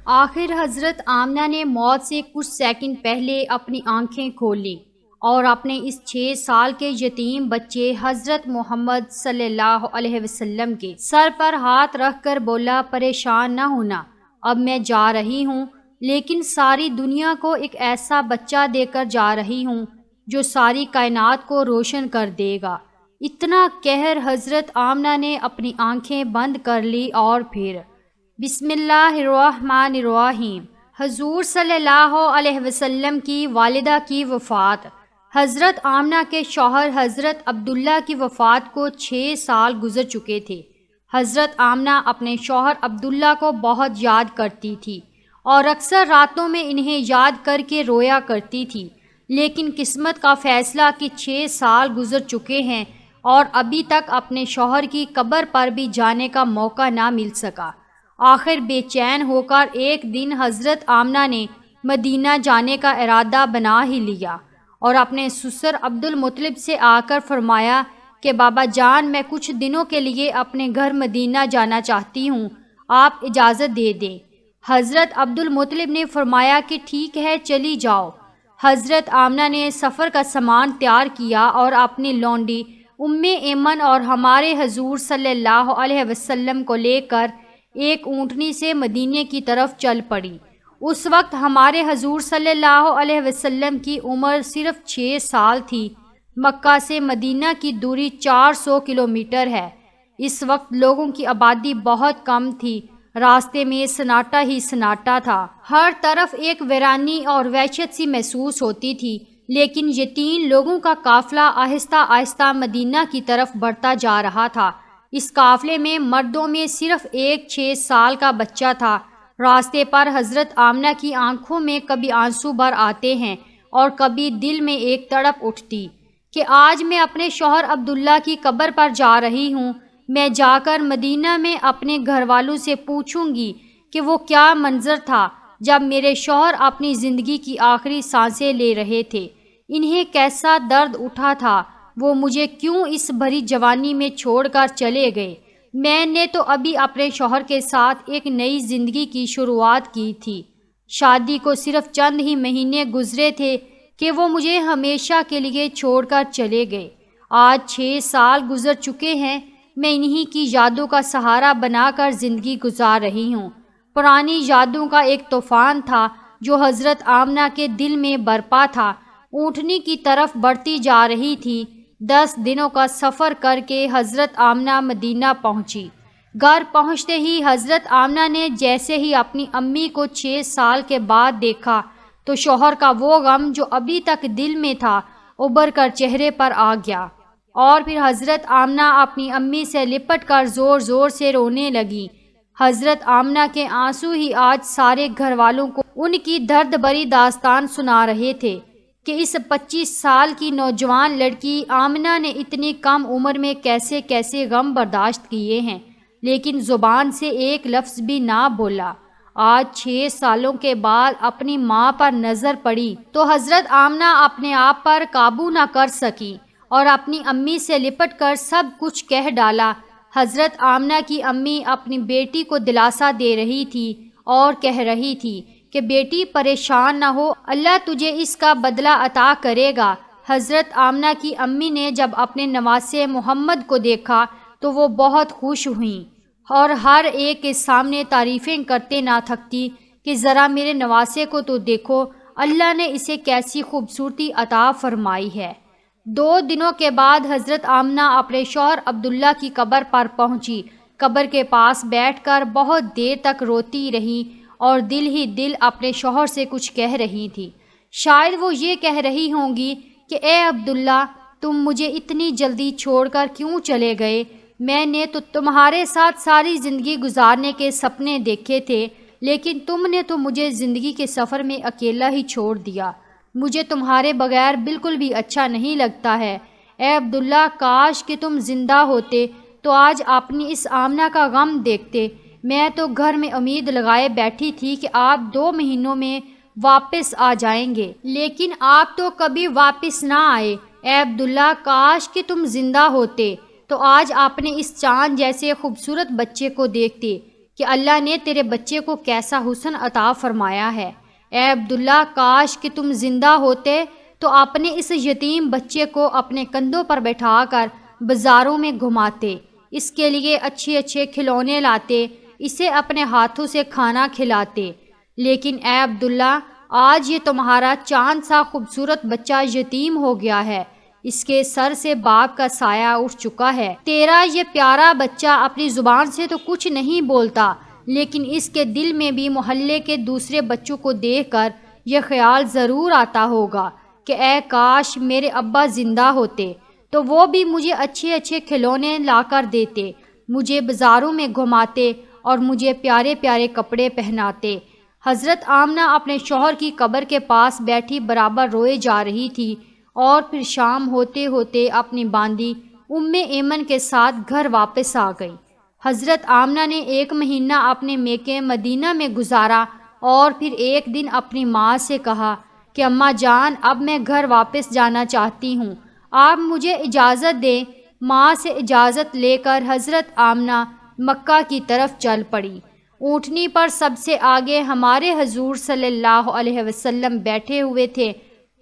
آخر حضرت آمنہ نے موت سے کچھ سیکنڈ پہلے اپنی آنکھیں کھولیں اور اپنے اس 6 سال کے یتیم بچے حضرت محمد صلی اللہ علیہ وسلم کے سر پر ہاتھ رکھ کر بولا، پریشان نہ ہونا، اب میں جا رہی ہوں، لیکن ساری دنیا کو ایک ایسا بچہ دے کر جا رہی ہوں جو ساری کائنات کو روشن کر دے گا۔ اتنا کہہ حضرت آمنہ نے اپنی آنکھیں بند کر لی اور پھر بسم اللہ الرحمن الرحیم۔ حضور صلی اللہ علیہ وسلم کی والدہ کی وفات۔ حضرت آمنہ کے شوہر حضرت عبداللہ کی وفات کو 6 سال گزر چکے تھے۔ حضرت آمنہ اپنے شوہر عبداللہ کو بہت یاد کرتی تھی اور اکثر راتوں میں انہیں یاد کر کے رویا کرتی تھی، لیکن قسمت کا فیصلہ کہ 6 سال گزر چکے ہیں اور ابھی تک اپنے شوہر کی قبر پر بھی جانے کا موقع نہ مل سکا۔ آخر بے چین ہو کر ایک دن حضرت آمنہ نے مدینہ جانے کا ارادہ بنا ہی لیا اور اپنے سسر عبد المطلب سے آ کر فرمایا کہ بابا جان، میں کچھ دنوں کے لیے اپنے گھر مدینہ جانا چاہتی ہوں، آپ اجازت دے دیں۔ حضرت عبد المطلب نے فرمایا کہ ٹھیک ہے، چلی جاؤ۔ حضرت آمنہ نے سفر کا سامان تیار کیا اور اپنی لونڈی ایمن اور ہمارے حضور صلی اللہ علیہ وسلم کو لے کر ایک اونٹنی سے مدینے کی طرف چل پڑی۔ اس وقت ہمارے حضور صلی اللہ علیہ وسلم کی عمر صرف 6 سال تھی۔ مکہ سے مدینہ کی دوری 400 کلومیٹر ہے۔ اس وقت لوگوں کی آبادی بہت کم تھی، راستے میں سناٹا ہی سناٹا تھا، ہر طرف ایک ویرانی اور وحشت سی محسوس ہوتی تھی، لیکن یہ 3 لوگوں کا قافلہ آہستہ آہستہ مدینہ کی طرف بڑھتا جا رہا تھا۔ اس قافلے میں مردوں میں صرف ایک 6 سال کا بچہ تھا۔ راستے پر حضرت آمنہ کی آنکھوں میں کبھی آنسو بھر آتے ہیں اور کبھی دل میں ایک تڑپ اٹھتی کہ آج میں اپنے شوہر عبداللہ کی قبر پر جا رہی ہوں۔ میں جا کر مدینہ میں اپنے گھر والوں سے پوچھوں گی کہ وہ کیا منظر تھا جب میرے شوہر اپنی زندگی کی آخری سانسیں لے رہے تھے، انہیں کیسا درد اٹھا تھا، وہ مجھے کیوں اس بھری جوانی میں چھوڑ کر چلے گئے۔ میں نے تو ابھی اپنے شوہر کے ساتھ ایک نئی زندگی کی شروعات کی تھی، شادی کو صرف چند ہی مہینے گزرے تھے کہ وہ مجھے ہمیشہ کے لیے چھوڑ کر چلے گئے۔ آج 6 سال گزر چکے ہیں، میں انہی کی یادوں کا سہارا بنا کر زندگی گزار رہی ہوں۔ پرانی یادوں کا ایک طوفان تھا جو حضرت آمنہ کے دل میں برپا تھا، اونٹنی کی طرف بڑھتی جا رہی تھی۔ 10 دنوں کا سفر کر کے حضرت آمنہ مدینہ پہنچی۔ گھر پہنچتے ہی حضرت آمنہ نے جیسے ہی اپنی امی کو 6 سال کے بعد دیکھا تو شوہر کا وہ غم جو ابھی تک دل میں تھا ابھر کر چہرے پر آ گیا، اور پھر حضرت آمنہ اپنی امی سے لپٹ کر زور زور سے رونے لگی۔ حضرت آمنہ کے آنسو ہی آج سارے گھر والوں کو ان کی درد بری داستان سنا رہے تھے کہ اس 25 سال کی نوجوان لڑکی آمنہ نے اتنی کم عمر میں کیسے کیسے غم برداشت کیے ہیں، لیکن زبان سے ایک لفظ بھی نہ بولا۔ آج 6 سالوں کے بعد اپنی ماں پر نظر پڑی تو حضرت آمنہ اپنے آپ پر قابو نہ کر سکی اور اپنی امی سے لپٹ کر سب کچھ کہہ ڈالا۔ حضرت آمنہ کی امی اپنی بیٹی کو دلاسا دے رہی تھی اور کہہ رہی تھی کہ بیٹی پریشان نہ ہو، اللہ تجھے اس کا بدلہ عطا کرے گا۔ حضرت آمنہ کی امی نے جب اپنے نواسے محمد کو دیکھا تو وہ بہت خوش ہوئیں اور ہر ایک کے سامنے تعریفیں کرتے نہ تھکتی کہ ذرا میرے نواسے کو تو دیکھو، اللہ نے اسے کیسی خوبصورتی عطا فرمائی ہے۔ 2 دنوں کے بعد حضرت آمنہ اپنے شوہر عبداللہ کی قبر پر پہنچی۔ قبر کے پاس بیٹھ کر بہت دیر تک روتی رہی اور دل ہی دل اپنے شوہر سے کچھ کہہ رہی تھی۔ شاید وہ یہ کہہ رہی ہوں گی کہ اے عبداللہ، تم مجھے اتنی جلدی چھوڑ کر کیوں چلے گئے؟ میں نے تو تمہارے ساتھ ساری زندگی گزارنے کے سپنے دیکھے تھے، لیکن تم نے تو مجھے زندگی کے سفر میں اکیلا ہی چھوڑ دیا۔ مجھے تمہارے بغیر بالکل بھی اچھا نہیں لگتا ہے۔ اے عبداللہ، کاش کہ تم زندہ ہوتے تو آج اپنی اس آمنہ کا غم دیکھتے۔ میں تو گھر میں امید لگائے بیٹھی تھی کہ آپ 2 مہینوں میں واپس آ جائیں گے، لیکن آپ تو کبھی واپس نہ آئے۔ اے عبداللہ، کاش کہ تم زندہ ہوتے تو آج اپنے اس چاند جیسے خوبصورت بچے کو دیکھتے۔ کہ اللہ نے تیرے بچے کو کیسا حسن عطا فرمایا ہے۔ اے عبداللہ، کاش کہ تم زندہ ہوتے تو اپنے اس یتیم بچے کو اپنے کندھوں پر بٹھا کر بازاروں میں گھماتے، اس کے لیے اچھے اچھے کھلونے لاتے، اسے اپنے ہاتھوں سے کھانا کھلاتے۔ لیکن اے عبداللہ، آج یہ تمہارا چاند سا خوبصورت بچہ یتیم ہو گیا ہے، اس کے سر سے باپ کا سایہ اٹھ چکا ہے۔ تیرا یہ پیارا بچہ اپنی زبان سے تو کچھ نہیں بولتا، لیکن اس کے دل میں بھی محلے کے دوسرے بچوں کو دیکھ کر یہ خیال ضرور آتا ہوگا کہ اے کاش میرے ابا زندہ ہوتے تو وہ بھی مجھے اچھے اچھے کھلونے لا کر دیتے، مجھے بازاروں میں گھماتے اور مجھے پیارے پیارے کپڑے پہناتے۔ حضرت آمنہ اپنے شوہر کی قبر کے پاس بیٹھی برابر روئے جا رہی تھی، اور پھر شام ہوتے ہوتے اپنی باندی ایمن کے ساتھ گھر واپس آ گئی۔ حضرت آمنہ نے 1 مہینہ اپنے میکے مدینہ میں گزارا، اور پھر ایک دن اپنی ماں سے کہا کہ اماں جان، اب میں گھر واپس جانا چاہتی ہوں، آپ مجھے اجازت دیں۔ ماں سے اجازت لے کر حضرت آمنہ مکہ کی طرف چل پڑی۔ اونٹنی پر سب سے آگے ہمارے حضور صلی اللہ علیہ وسلم بیٹھے ہوئے تھے،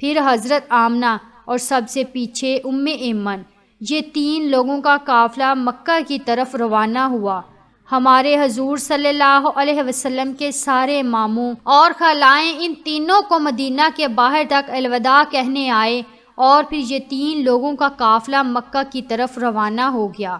پھر حضرت آمنہ اور سب سے پیچھے ایمن۔ یہ 3 لوگوں کا قافلہ مکہ کی طرف روانہ ہوا۔ ہمارے حضور صلی اللہ علیہ وسلم کے سارے ماموں اور خالائیں ان تینوں کو مدینہ کے باہر تک الوداع کہنے آئے، اور پھر یہ 3 لوگوں کا قافلہ مکہ کی طرف روانہ ہو گیا۔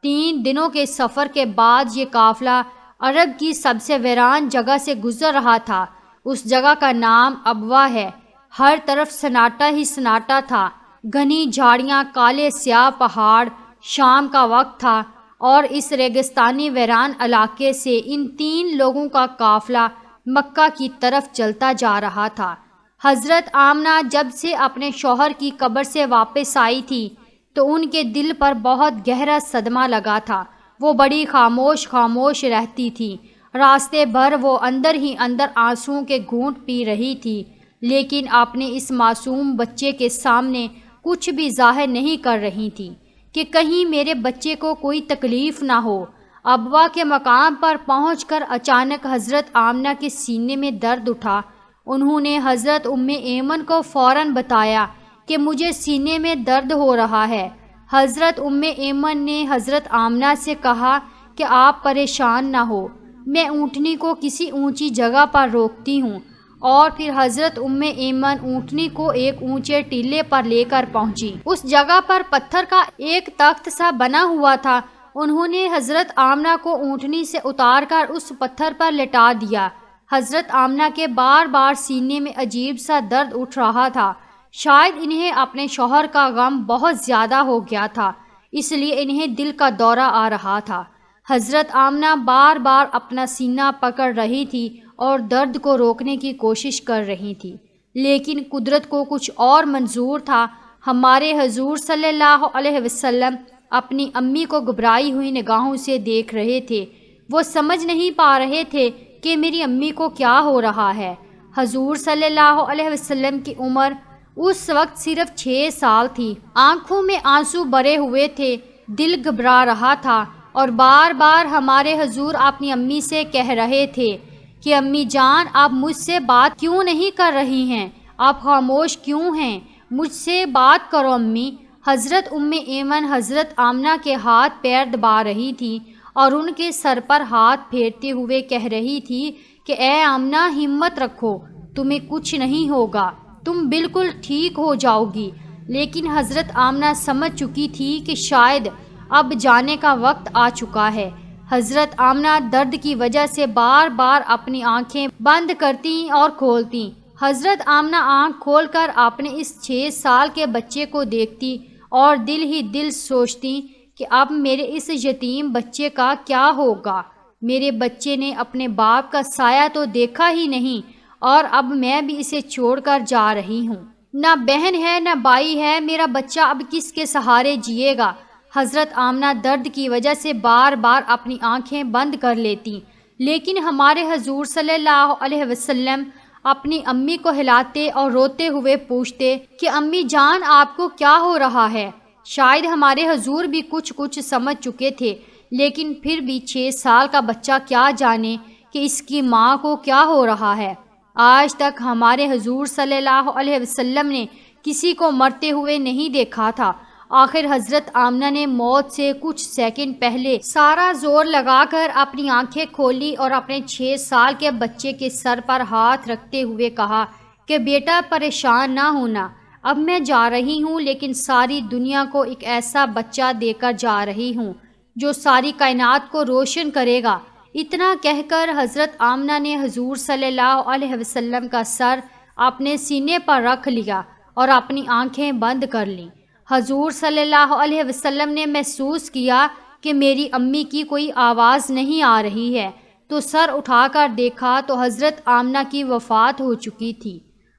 3 دنوں کے سفر کے بعد یہ قافلہ عرب کی سب سے ویران جگہ سے گزر رہا تھا۔ اس جگہ کا نام ابوا ہے۔ ہر طرف سناٹا ہی سناٹا تھا، گھنی جھاڑیاں، کالے سیاہ پہاڑ۔ شام کا وقت تھا، اور اس ریگستانی ویران علاقے سے ان 3 لوگوں کا قافلہ مکہ کی طرف چلتا جا رہا تھا۔ حضرت آمنہ جب سے اپنے شوہر کی قبر سے واپس آئی تھی تو ان کے دل پر بہت گہرا صدمہ لگا تھا۔ وہ بڑی خاموش رہتی تھی۔ راستے بھر وہ اندر ہی اندر آنسوؤں کے گھونٹ پی رہی تھی، لیکن اپنے اس معصوم بچے کے سامنے کچھ بھی ظاہر نہیں کر رہی تھی کہ کہیں میرے بچے کو کوئی تکلیف نہ ہو۔ ابوا کے مقام پر پہنچ کر اچانک حضرت آمنہ کے سینے میں درد اٹھا۔ انہوں نے حضرت ایمن کو فوراً بتایا کہ مجھے سینے میں درد ہو رہا ہے۔ حضرت ایمن نے حضرت آمنہ سے کہا کہ آپ پریشان نہ ہو، میں اونٹنی کو کسی اونچی جگہ پر روکتی ہوں۔ اور پھر حضرت ایمن اونٹنی کو ایک اونچے ٹیلے پر لے کر پہنچی۔ اس جگہ پر پتھر کا ایک تخت سا بنا ہوا تھا۔ انہوں نے حضرت آمنہ کو اونٹنی سے اتار کر اس پتھر پر لٹا دیا۔ حضرت آمنہ کے بار بار سینے میں عجیب سا درد اٹھ رہا تھا۔ شاید انہیں اپنے شوہر کا غم بہت زیادہ ہو گیا تھا، اس لیے انہیں دل کا دورہ آ رہا تھا۔ حضرت آمنہ بار بار اپنا سینہ پکڑ رہی تھی اور درد کو روکنے کی کوشش کر رہی تھی، لیکن قدرت کو کچھ اور منظور تھا۔ ہمارے حضور صلی اللہ علیہ وسلم اپنی امی کو گھبرائی ہوئی نگاہوں سے دیکھ رہے تھے۔ وہ سمجھ نہیں پا رہے تھے کہ میری امی کو کیا ہو رہا ہے۔ حضور صلی اللہ علیہ وسلم کی عمر اس وقت صرف 6 سال تھی۔ آنکھوں میں آنسو بھرے ہوئے تھے، دل گھبرا رہا تھا، اور بار بار ہمارے حضور اپنی امی سے کہہ رہے تھے کہ امی جان، آپ مجھ سے بات کیوں نہیں کر رہی ہیں؟ آپ خاموش کیوں ہیں؟ مجھ سے بات کرو امی۔ حضرت ایمن حضرت آمنہ کے ہاتھ پیر دبا رہی تھی اور ان کے سر پر ہاتھ پھیرتے ہوئے کہہ رہی تھی کہ اے آمنہ، ہمت رکھو، تمہیں کچھ نہیں ہوگا، تم بالکل ٹھیک ہو جاؤ گی۔ لیکن حضرت آمنہ سمجھ چکی تھی کہ شاید اب جانے کا وقت آ چکا ہے۔ حضرت آمنہ درد کی وجہ سے بار بار اپنی آنکھیں بند کرتی اور کھولتی۔ حضرت آمنہ آنکھ کھول کر اپنے اس 6 سال کے بچے کو دیکھتی اور دل ہی دل سوچتی کہ اب میرے اس یتیم بچے کا کیا ہوگا۔ میرے بچے نے اپنے باپ کا سایہ تو دیکھا ہی نہیں، اور اب میں بھی اسے چھوڑ کر جا رہی ہوں۔ نہ بہن ہے نہ بھائی ہے، میرا بچہ اب کس کے سہارے جیے گا؟ حضرت آمنہ درد کی وجہ سے بار بار اپنی آنکھیں بند کر لیتی، لیکن ہمارے حضور صلی اللہ علیہ وسلم اپنی امی کو ہلاتے اور روتے ہوئے پوچھتے کہ امی جان، آپ کو کیا ہو رہا ہے؟ شاید ہمارے حضور بھی کچھ سمجھ چکے تھے، لیکن پھر بھی 6 سال کا بچہ کیا جانے کہ اس کی ماں کو کیا ہو رہا ہے۔ آج تک ہمارے حضور صلی اللہ علیہ وسلم نے کسی کو مرتے ہوئے نہیں دیکھا تھا۔ آخر حضرت آمنہ نے موت سے کچھ سیکنڈ پہلے سارا زور لگا کر اپنی آنکھیں کھولی اور اپنے 6 سال کے بچے کے سر پر ہاتھ رکھتے ہوئے کہا کہ بیٹا پریشان نہ ہونا، اب میں جا رہی ہوں، لیکن ساری دنیا کو ایک ایسا بچہ دے کر جا رہی ہوں جو ساری کائنات کو روشن کرے گا۔ اتنا کہہ کر حضرت آمنہ نے حضور صلی اللہ علیہ وسلم کا سر اپنے سینے پر رکھ لیا اور اپنی آنکھیں بند کر لیں۔ حضور صلی اللہ علیہ وسلم نے محسوس کیا کہ میری امی کی کوئی آواز نہیں آ رہی ہے، تو سر اٹھا کر دیکھا تو حضرت آمنہ کی وفات ہو چکی تھی۔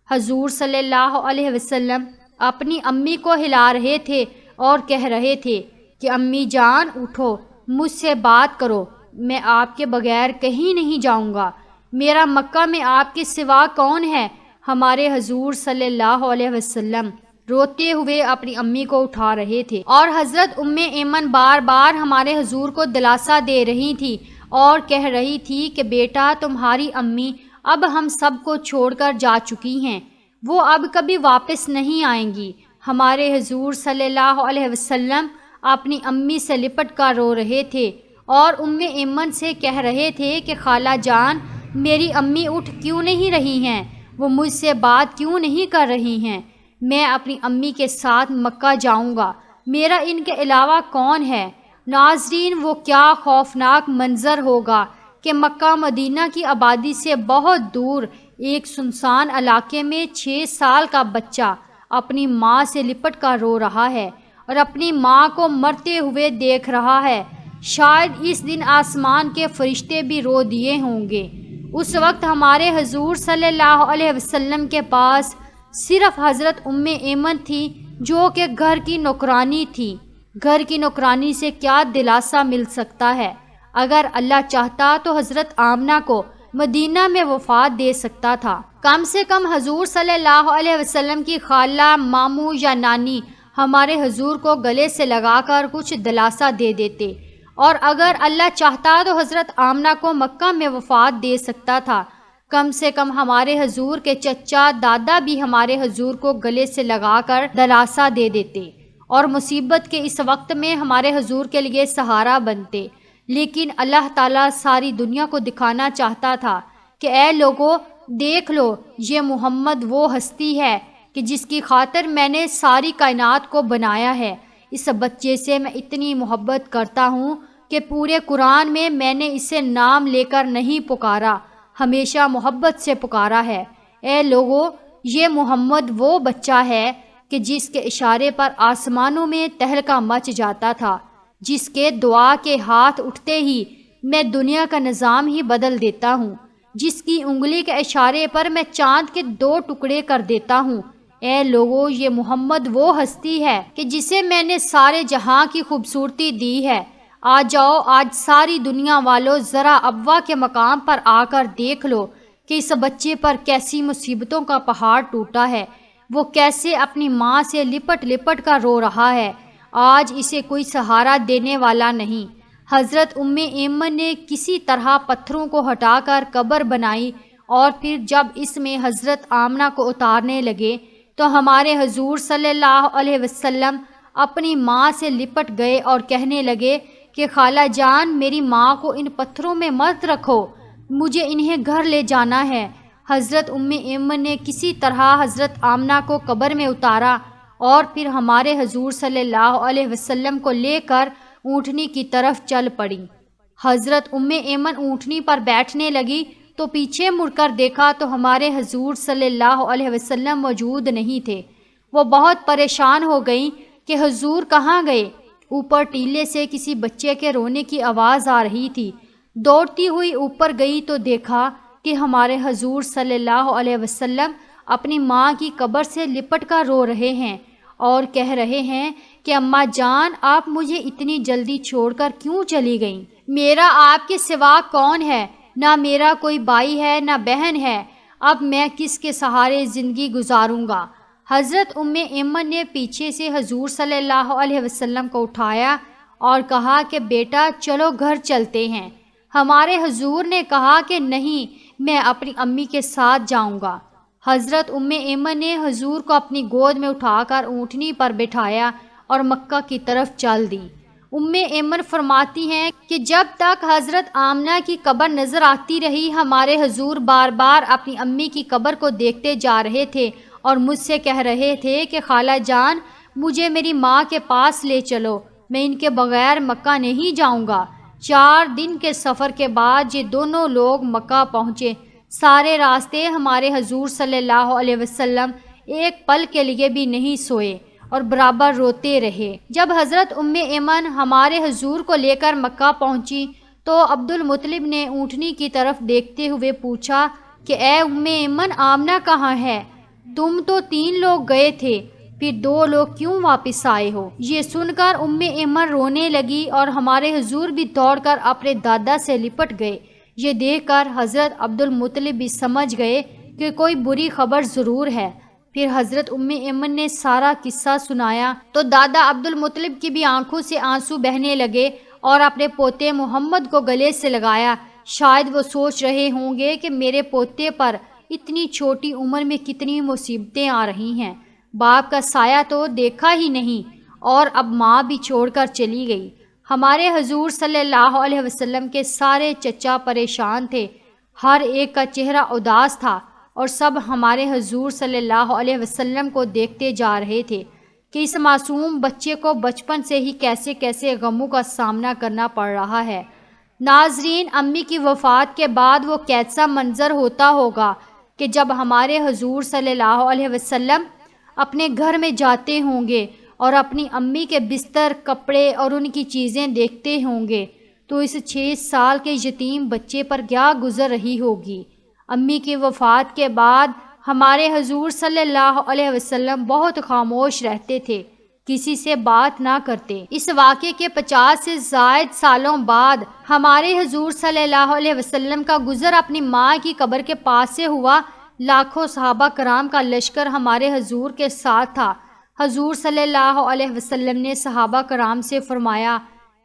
حضور صلی اللہ علیہ وسلم اپنی امی کو ہلا رہے تھے اور کہہ رہے تھے کہ امی جان اٹھو، مجھ سے بات کرو، میں آپ کے بغیر کہیں نہیں جاؤں گا، میرا مکہ میں آپ کے سوا کون ہے؟ ہمارے حضور صلی اللہ علیہ وسلم روتے ہوئے اپنی امی کو اٹھا رہے تھے، اور حضرت ایمن بار بار ہمارے حضور کو دلاسا دے رہی تھی اور کہہ رہی تھی کہ بیٹا تمہاری امی اب ہم سب کو چھوڑ کر جا چکی ہیں، وہ اب کبھی واپس نہیں آئیں گی۔ ہمارے حضور صلی اللہ علیہ وسلم اپنی امی سے لپٹ کر رو رہے تھے اور ایمن سے کہہ رہے تھے کہ خالہ جان میری امی اٹھ کیوں نہیں رہی ہیں، وہ مجھ سے بات کیوں نہیں کر رہی ہیں؟ میں اپنی امی کے ساتھ مکہ جاؤں گا، میرا ان کے علاوہ کون ہے؟ ناظرین، وہ کیا خوفناک منظر ہوگا کہ مکہ مدینہ کی آبادی سے بہت دور ایک سنسان علاقے میں 6 سال کا بچہ اپنی ماں سے لپٹ کر رو رہا ہے اور اپنی ماں کو مرتے ہوئے دیکھ رہا ہے۔ شاید اس دن آسمان کے فرشتے بھی رو دیے ہوں گے۔ اس وقت ہمارے حضور صلی اللہ علیہ وسلم کے پاس صرف حضرت ایمن تھی جو کہ گھر کی نوکرانی تھی۔ گھر کی نوکرانی سے کیا دلاسا مل سکتا ہے؟ اگر اللہ چاہتا تو حضرت آمنہ کو مدینہ میں وفات دے سکتا تھا۔ کم سے کم حضور صلی اللہ علیہ وسلم کی خالہ، ماموں یا نانی ہمارے حضور کو گلے سے لگا کر کچھ دلاسا دے دیتے، اور اگر اللہ چاہتا تو حضرت آمنہ کو مکہ میں وفات دے سکتا تھا۔ کم سے کم ہمارے حضور کے چچا دادا بھی ہمارے حضور کو گلے سے لگا کر دلاسا دے دیتے اور مصیبت کے اس وقت میں ہمارے حضور کے لیے سہارا بنتے، لیکن اللہ تعالیٰ ساری دنیا کو دکھانا چاہتا تھا کہ اے لوگو دیکھ لو، یہ محمد وہ ہستی ہے کہ جس کی خاطر میں نے ساری کائنات کو بنایا ہے۔ اس بچے سے میں اتنی محبت کرتا ہوں کہ پورے قرآن میں نے اسے نام لے کر نہیں پکارا، ہمیشہ محبت سے پکارا ہے۔ اے لوگو، یہ محمد وہ بچہ ہے کہ جس کے اشارے پر آسمانوں میں تہلکہ مچ جاتا تھا، جس کے دعا کے ہاتھ اٹھتے ہی میں دنیا کا نظام ہی بدل دیتا ہوں، جس کی انگلی کے اشارے پر میں چاند کے 2 ٹکڑے کر دیتا ہوں۔ اے لوگو، یہ محمد وہ ہستی ہے کہ جسے میں نے سارے جہاں کی خوبصورتی دی ہے۔ آ جاؤ، آج ساری دنیا والوں ذرا ابوا کے مقام پر آ کر دیکھ لو کہ اس بچے پر کیسی مصیبتوں کا پہاڑ ٹوٹا ہے، وہ کیسے اپنی ماں سے لپٹ لپٹ کر رو رہا ہے۔ آج اسے کوئی سہارا دینے والا نہیں۔ حضرت ایمن نے کسی طرح پتھروں کو ہٹا کر قبر بنائی، اور پھر جب اس میں حضرت آمنہ کو اتارنے لگے تو ہمارے حضور صلی اللہ علیہ وسلم اپنی ماں سے لپٹ گئے اور کہنے لگے کہ خالہ جان میری ماں کو ان پتھروں میں مت رکھو، مجھے انہیں گھر لے جانا ہے۔ حضرت ایمن نے کسی طرح حضرت آمنہ کو قبر میں اتارا اور پھر ہمارے حضور صلی اللہ علیہ وسلم کو لے کر اونٹنی کی طرف چل پڑی۔ حضرت ایمن اونٹنی پر بیٹھنے لگی تو پیچھے مڑ کر دیکھا تو ہمارے حضور صلی اللہ علیہ وسلم موجود نہیں تھے۔ وہ بہت پریشان ہو گئیں کہ حضور کہاں گئے۔ اوپر ٹیلے سے کسی بچے کے رونے کی آواز آ رہی تھی۔ دوڑتی ہوئی اوپر گئی تو دیکھا کہ ہمارے حضور صلی اللہ علیہ وسلم اپنی ماں کی قبر سے لپٹ کر رو رہے ہیں اور کہہ رہے ہیں کہ اماں جان آپ مجھے اتنی جلدی چھوڑ کر کیوں چلی گئیں؟ میرا آپ کے سوا کون ہے؟ نہ میرا کوئی بھائی ہے نہ بہن ہے، اب میں کس کے سہارے زندگی گزاروں گا؟ حضرت ایمن نے پیچھے سے حضور صلی اللہ علیہ وسلم کو اٹھایا اور کہا کہ بیٹا چلو گھر چلتے ہیں۔ ہمارے حضور نے کہا کہ نہیں، میں اپنی امی کے ساتھ جاؤں گا۔ حضرت ایمن نے حضور کو اپنی گود میں اٹھا کر اونٹنی پر بٹھایا اور مکہ کی طرف چل دی۔ ایمن فرماتی ہیں کہ جب تک حضرت آمنہ کی قبر نظر آتی رہی، ہمارے حضور بار بار اپنی امی کی قبر کو دیکھتے جا رہے تھے اور مجھ سے کہہ رہے تھے کہ خالہ جان، مجھے میری ماں کے پاس لے چلو، میں ان کے بغیر مکہ نہیں جاؤں گا۔ 4 دن کے سفر کے بعد یہ دونوں لوگ مکہ پہنچے۔ سارے راستے ہمارے حضور صلی اللہ علیہ وسلم ایک پل کے لیے بھی نہیں سوئے اور برابر روتے رہے۔ جب حضرت ایمن ہمارے حضور کو لے کر مکہ پہنچی تو عبد المطلب نے اونٹنی کی طرف دیکھتے ہوئے پوچھا کہ اے ایمن، آمنہ کہاں ہے؟ تم تو 3 لوگ گئے تھے، پھر 2 لوگ کیوں واپس آئے ہو؟ یہ سن کر ایمن رونے لگی اور ہمارے حضور بھی دوڑ کر اپنے دادا سے لپٹ گئے۔ یہ دیکھ کر حضرت عبد المطلب بھی سمجھ گئے کہ کوئی بری خبر ضرور ہے۔ پھر حضرت ایمن نے سارا قصہ سنایا تو دادا عبد المطلب کی بھی آنکھوں سے آنسو بہنے لگے اور اپنے پوتے محمد کو گلے سے لگایا۔ شاید وہ سوچ رہے ہوں گے کہ میرے پوتے پر اتنی چھوٹی عمر میں کتنی مصیبتیں آ رہی ہیں، باپ کا سایہ تو دیکھا ہی نہیں اور اب ماں بھی چھوڑ کر چلی گئی۔ ہمارے حضور صلی اللہ علیہ وسلم کے سارے چچا پریشان تھے، ہر ایک کا چہرہ اداس تھا اور سب ہمارے حضور صلی اللہ علیہ وسلم کو دیکھتے جا رہے تھے کہ اس معصوم بچے کو بچپن سے ہی کیسے کیسے غموں کا سامنا کرنا پڑ رہا ہے۔ ناظرین، امی کی وفات کے بعد وہ کیسا منظر ہوتا ہوگا کہ جب ہمارے حضور صلی اللہ علیہ وسلم اپنے گھر میں جاتے ہوں گے اور اپنی امی کے بستر، کپڑے اور ان کی چیزیں دیکھتے ہوں گے تو اس 6 سال کے یتیم بچے پر کیا گزر رہی ہوگی۔ امی کی وفات کے بعد ہمارے حضور صلی اللہ علیہ وسلم بہت خاموش رہتے تھے، کسی سے بات نہ کرتے۔ اس واقعے کے 50 سے زائد سالوں بعد ہمارے حضور صلی اللہ علیہ وسلم کا گزر اپنی ماں کی قبر کے پاس سے ہوا۔ لاکھوں صحابہ کرام کا لشکر ہمارے حضور کے ساتھ تھا۔ حضور صلی اللہ علیہ وسلم نے صحابہ کرام سے فرمایا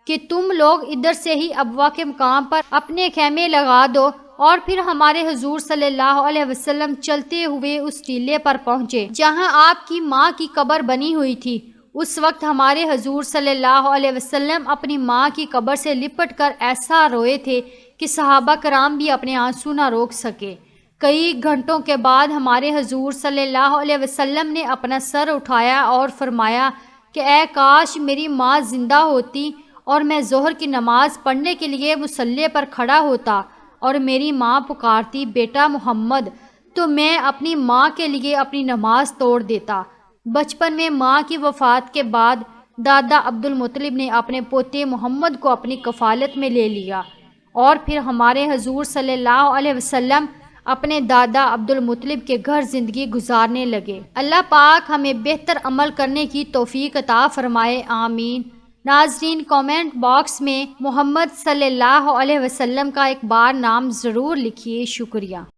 کہ تم لوگ ادھر سے ہی ابوا کے مقام پر اپنے خیمے لگا دو، اور پھر ہمارے حضور صلی اللہ علیہ وسلم چلتے ہوئے اس ٹیلے پر پہنچے جہاں آپ کی ماں کی قبر بنی ہوئی تھی۔ اس وقت ہمارے حضور صلی اللہ علیہ وسلم اپنی ماں کی قبر سے لپٹ کر ایسا روئے تھے کہ صحابہ کرام بھی اپنے آنسو نہ روک سکے۔ کئی گھنٹوں کے بعد ہمارے حضور صلی اللہ علیہ وسلم نے اپنا سر اٹھایا اور فرمایا کہ اے کاش میری ماں زندہ ہوتی اور میں ظہر کی نماز پڑھنے کے لیے مصلی پر کھڑا ہوتا اور میری ماں پکارتی بیٹا محمد، تو میں اپنی ماں کے لیے اپنی نماز توڑ دیتا۔ بچپن میں ماں کی وفات کے بعد دادا عبد المطلب نے اپنے پوتے محمد کو اپنی کفالت میں لے لیا اور پھر ہمارے حضور صلی اللہ علیہ وسلم اپنے دادا عبد المطلب کے گھر زندگی گزارنے لگے۔ اللہ پاک ہمیں بہتر عمل کرنے کی توفیق عطا فرمائے، آمین۔ ناظرین، کامنٹ باکس میں محمد صلی اللہ علیہ وسلم کا ایک بار نام ضرور لکھیے۔ شکریہ۔